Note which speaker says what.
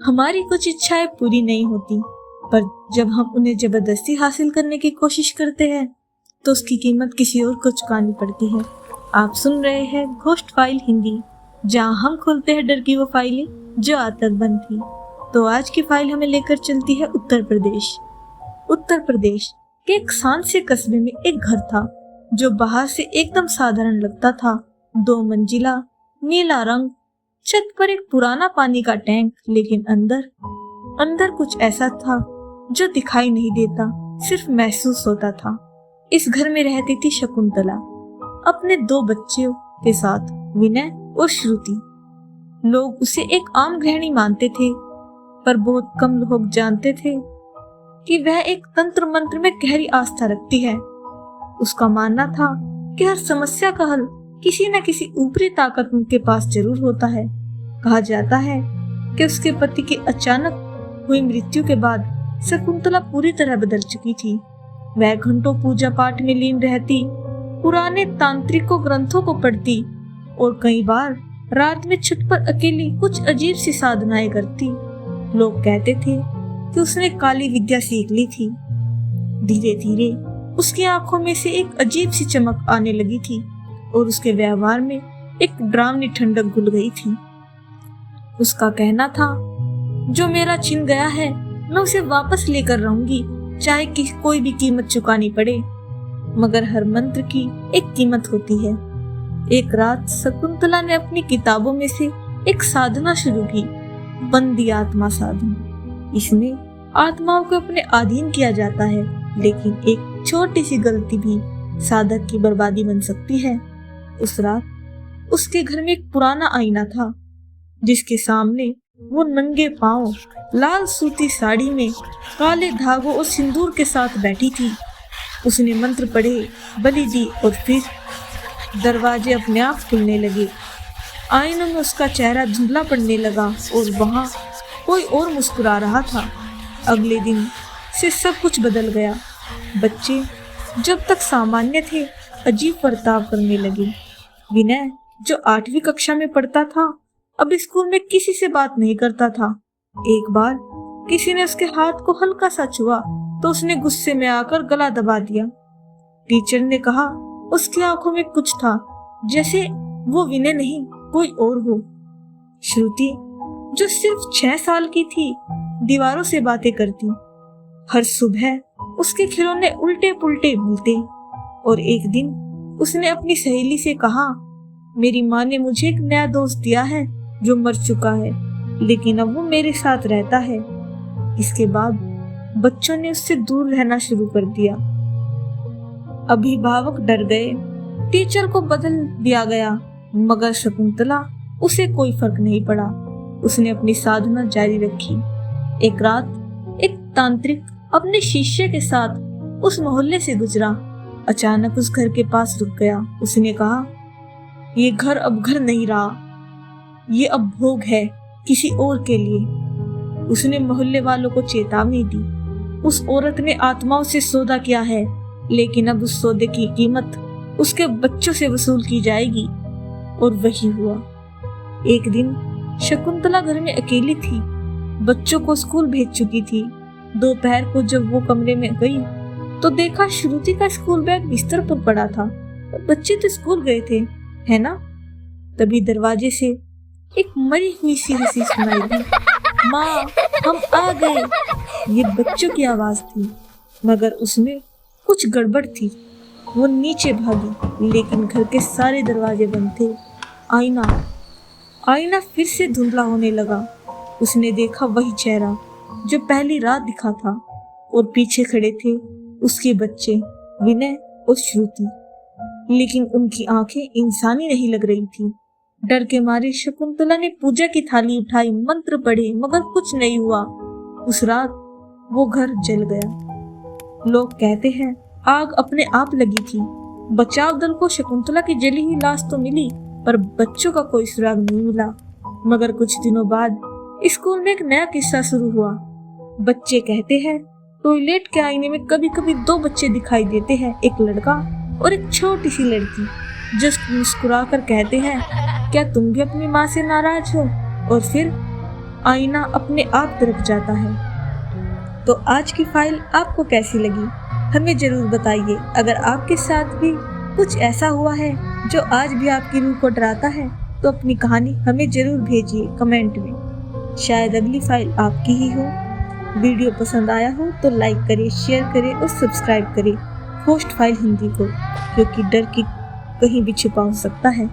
Speaker 1: हमारी कुछ इच्छाएं पूरी नहीं होती, पर जब हम उन्हें जबरदस्ती हासिल करने की कोशिश करते हैं तो उसकी कीमत किसी और को चुकानी पड़ती है। आप सुन रहे हैं घोस्ट फाइल हिंदी, जहां हम खोलते हैं डर की वो फाइलें जो आज तक बंद थी। तो आज की फाइल हमें लेकर चलती है उत्तर प्रदेश। उत्तर प्रदेश के एक शांत से कस्बे में एक घर था जो बाहर से एकदम साधारण लगता था। 2 मंजिला, नीला रंग, छत पर एक पुराना पानी का टैंक, लेकिन अंदर कुछ ऐसा था जो दिखाई नहीं देता, सिर्फ महसूस होता था। इस घर में रहती थी शकुंतला अपने 2 बच्चों के साथ, विनय और श्रुति। लोग उसे एक आम गृहिणी मानते थे, पर बहुत कम लोग जानते थे कि वह एक तंत्र मंत्र में गहरी आस्था रखती है। उसका मानना था कि हर समस्या का हल किसी न किसी ऊपरी ताकत के पास जरूर होता है। कहा जाता है कि उसके पति की अचानक हुई मृत्यु के बाद शकुंतला पूरी तरह बदल चुकी थी। वह घंटों पूजा पाठ में लीन रहती, पुराने तांत्रिकों ग्रंथों को पढ़ती और कई बार रात में छत पर अकेली कुछ अजीब सी साधनाएं करती। लोग कहते थे कि उसने काली विद्या सीख ली थी। धीरे धीरे उसकी आंखों में से एक अजीब सी चमक आने लगी थी और उसके व्यवहार में एक डरावनी ठंडक घुल गई थी। उसका कहना था, जो मेरा छिन गया है मैं उसे वापस लेकर रहूंगी, चाहे कि कोई भी कीमत चुकानी पड़े। मगर हर मंत्र की एक कीमत होती है। एक रात शकुंतला ने अपनी किताबों में से एक साधना शुरू की, बंदी आत्मा साधना। इसमें आत्माओं को अपने अधीन किया जाता है, लेकिन एक छोटी सी गलती भी साधक की बर्बादी बन सकती है। उस रात उसके घर में एक पुराना आईना था, जिसके सामने वो नंगे पांव लाल सूती साड़ी में काले धागों और सिंदूर के साथ बैठी थी। उसने मंत्र पढ़े, बलि दी और फिर दरवाजे अपने आप खुलने लगे। आईनों में उसका चेहरा धुंधला पड़ने लगा और वहां कोई और मुस्कुरा रहा था। अगले दिन से सब कुछ बदल गया। बच्चे जब तक सामान्य थे, अजीब बर्ताव करने लगे। विनय जो 8वीं कक्षा में पढ़ता था, अब स्कूल में किसी से बात नहीं करता था। एक बार किसी ने उसके हाथ को हल्का सा छुआ तो उसने गुस्से में आकर गला दबा दिया। टीचर ने कहा उसकी आंखों में कुछ था, जैसे वो विनय नहीं कोई और हो। श्रुति जो सिर्फ 6 साल की थी, दीवारों से बातें करती। हर सुबह उसके खिलौने उल्टे पुल्टे मिलते और एक दिन उसने अपनी सहेली से कहा, मेरी माँ ने मुझे एक नया दोस्त दिया है जो मर चुका है, लेकिन अब वो मेरे साथ रहता है। इसके बाद बच्चों ने उससे दूर रहना शुरू कर दिया। अभिभावक डर गए, टीचर को बदल दिया गया, मगर शकुंतला उसे कोई फर्क नहीं पड़ा। उसने अपनी साधना जारी रखी। एक रात एक तांत्रिक अपने शिष्य के साथ उस मोहल्ले से गुजरा। अचानक उस घर के पास रुक गया। उसने कहा, ये घर अब घर नहीं रहा, ये अब भोग है किसी और के लिए। उसने मोहल्ले वालों को चेतावनी दी। उस औरत ने आत्माओं से सौदा किया है, लेकिन अब उस सौदे की कीमत उसके बच्चों से वसूल की जाएगी। और वही हुआ। एक दिन शकुंतला घर में अकेली थी, बच्चों को स्कूल भेज चुकी थी। दोपहर को जब वो कमरे में गई तो देखा श्रुति का स्कूल बैग बिस्तर पर पड़ा था। बच्चे तो स्कूल गए थे, है ना? तभी दरवाजे से एक मरी हुई सी हंसी सुनाई दी। माँ, हम आ गए। ये बच्चों की आवाज थी, मगर उसमें कुछ गड़बड़ थी। वो नीचे भागी, लेकिन घर के सारे दरवाजे बंद थे। आईना फिर से धुंधला होने लगा। उसने देखा वही चेहरा जो पहली रात दिखा था, और पीछे खड़े थे उसके बच्चे विनय और श्रुति, लेकिन उनकी आंखें इंसानी नहीं लग रही थी। डर के मारे शकुंतला ने पूजा की थाली उठाई, मंत्र पढ़े, मगर कुछ नहीं हुआ। उस रात वो घर जल गया। लोग कहते हैं आग अपने आप लगी थी। बचाव दल को शकुंतला की जली हुई लाश तो मिली, पर बच्चों का कोई सुराग नहीं मिला। मगर कुछ दिनों बाद स्कूल में एक नया किस्सा शुरू हुआ। बच्चे कहते हैं टॉयलेट के आईने में कभी कभी 2 बच्चे दिखाई देते हैं, एक लड़का और एक छोटी सी लड़की, जो मुस्कुरा कर कहते हैं, क्या तुम भी अपनी माँ से नाराज हो? और फिर आईना अपने आप दरक जाता है। तो आज की फाइल आपको कैसी लगी हमें जरूर बताइए। अगर आपके साथ भी कुछ ऐसा हुआ है जो आज भी आपकी रूह को डराता है तो अपनी कहानी हमें जरूर भेजिए कमेंट में। शायद अगली फाइल आपकी ही हो। वीडियो पसंद आया हो तो लाइक करें, शेयर करें और सब्सक्राइब करें घोस्ट फाइल हिंदी को, क्योंकि डर की कहीं भी छुपा हो सकता है।